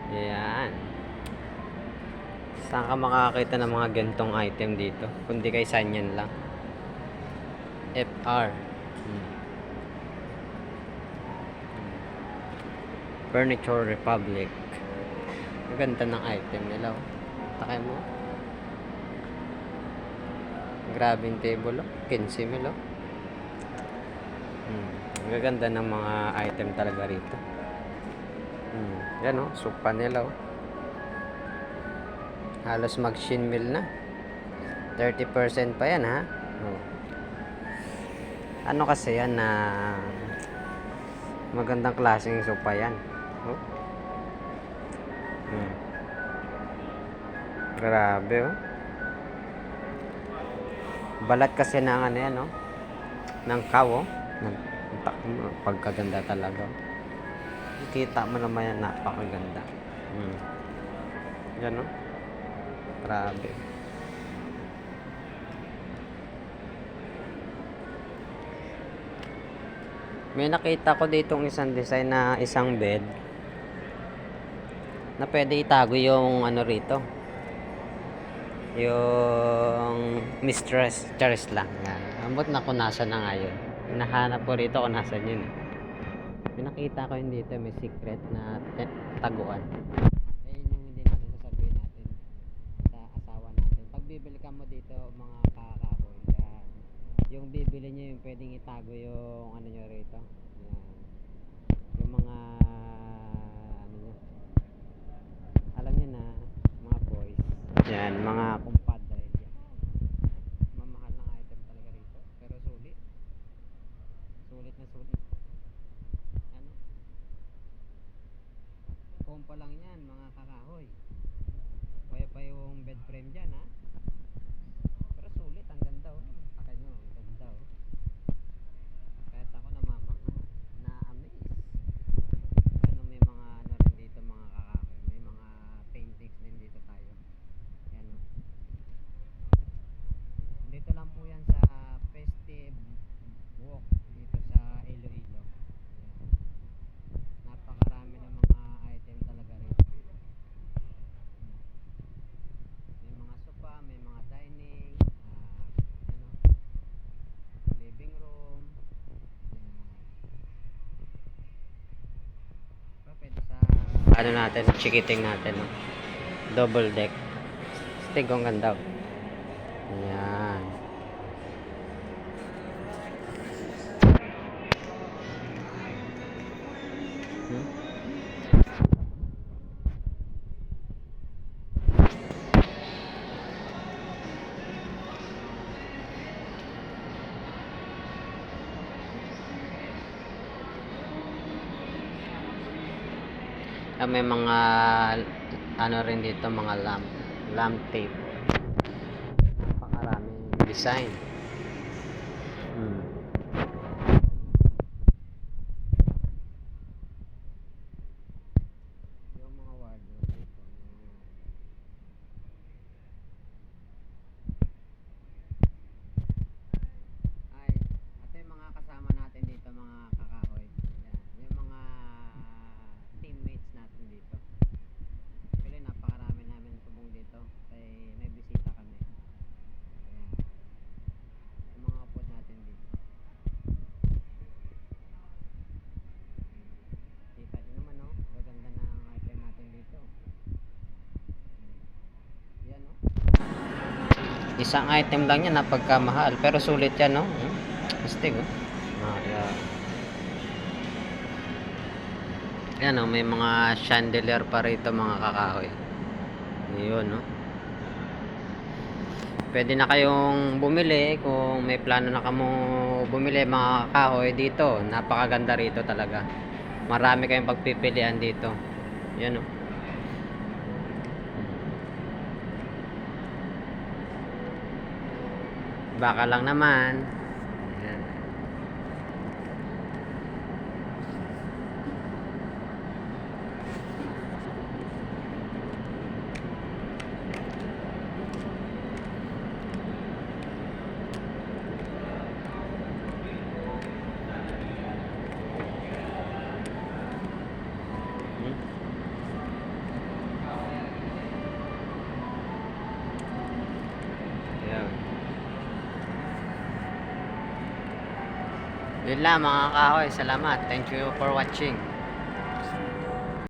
Ayan. Saan ka makakita ng mga gantong item dito? Kundi kay Sanyan lang. FR. Furniture Republic. Maganda ng item nila. Oh. Takay mo. Grabe yung table. Oh. 15,000. Oh. Magaganda ng mga item talaga rito. Yan oh. Sopa nila. Oh. Halos mag-shin mill na. 30% pa yan ha. Oh. Ano kasi yan na magandang klaseng sopa yan. Oh. Grabe oh. Balat kasi ng ano yan oh. Ng cow oh. Pagkaganda talaga. Kita mo naman yan, napakaganda. Yan oh. Grabe. May nakita ko ditong isang design na isang bed na pwede itago yung ano rito, yung mistress. Charis lang yan. Ambot na kung nasa na nga yun. Hinahanap ko rito kung nasan yun. May nakita ko yun dito, may secret na taguan. Ayun yung hindi natin sasabihin natin sa asawa natin. Pag bibili ka mo dito mga kakahoy yan, yung bibili nyo yung pwedeng itago yung ano nyo rito yan. Yung mga ano nyo, alam nyo na, mga boys yan, mga kumpadre yan. Mamahal ng item talaga rito pero sulit na sulit. Ano, kumpa lang yan mga kakahoy, kaya pa yung bed frame dyan ha, pero sulit. Ang ganda oh. Pakay nyo, ang ganda oh. Kahit ako namamanga, na-amaze. Ano, may mga ano rin dito mga kakahoy, may mga paintings din dito tayo. Yan oh. Dito lang po yan sa Festive Walk dito sa Iloilo. Yan. Napakarami ng mga item talaga rito. May mga sofa, may mga dining, ano, living room. Yan. So, pwede sa ano natin, chikiting natin no? Double deck. Stig ang ganda. Yan. May mga ano rin dito, mga lamp tape. Napakaraming design. Yung mga wardrobe dito. Ay, ito yung mga kasama natin dito mga kakahoy. Yan, yung mga teammates natin dito. Actually napakarami namin tubong dito kaya may bisita kami. Ayan. Yung mga upod natin dito. Kita nyo naman oh, gaganda na ang item natin dito. Yan oh. Isang item lang yan, napagkamahal pero sulit yan no. Astig oh. Yeah. Yan oh, may mga chandelier pa rito mga kakahoy. Ayun no. Pwede na kayong bumili kung may plano na kamo bumili mga kakahoy dito. Napakaganda rito talaga. Marami kayong pagpipilian dito. Yan oh. Baka lang naman. Ayan. Yun lang mga kahoy. Salamat. Thank you for watching.